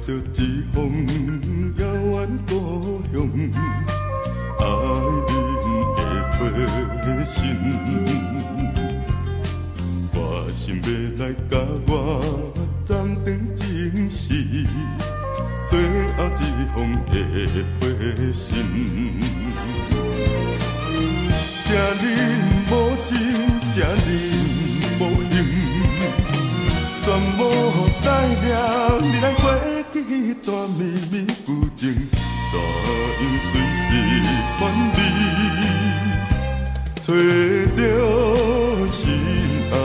着一方遥远故乡，爱人的花心，我心要来甲我暂停情事，最后一方的花心。这人无情，这人无形，全无代表你来过去段绵绵旧情，怎样随时反美，找到心爱人。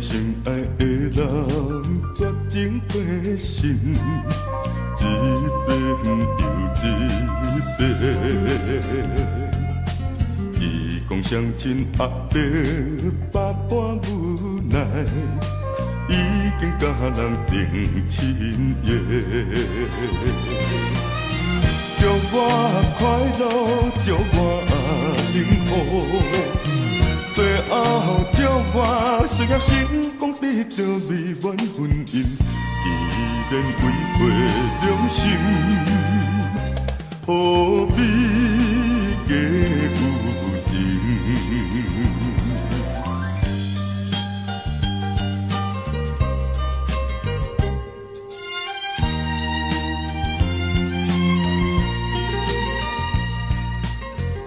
相爱的人绝情过心，一遍又一遍。伊讲相亲阿伯百般无奈，已经甲人定亲约。祝我快乐，祝我幸福。最后，祝我事业成功，得到美满婚姻，既然违背良心，何必假有情？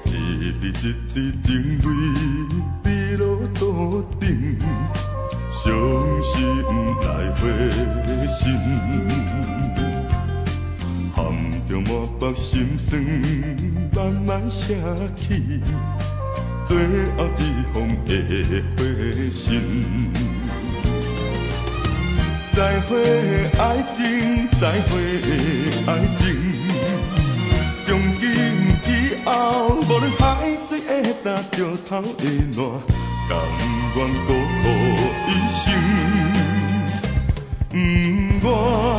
一日一日情泪。路顶，伤心来回心，含着满腹心酸，慢慢写起，最后一封的花信。再会爱情，再会爱情，从今以后，无论海水会干石头会烂。甘愿孤苦一生，不愿。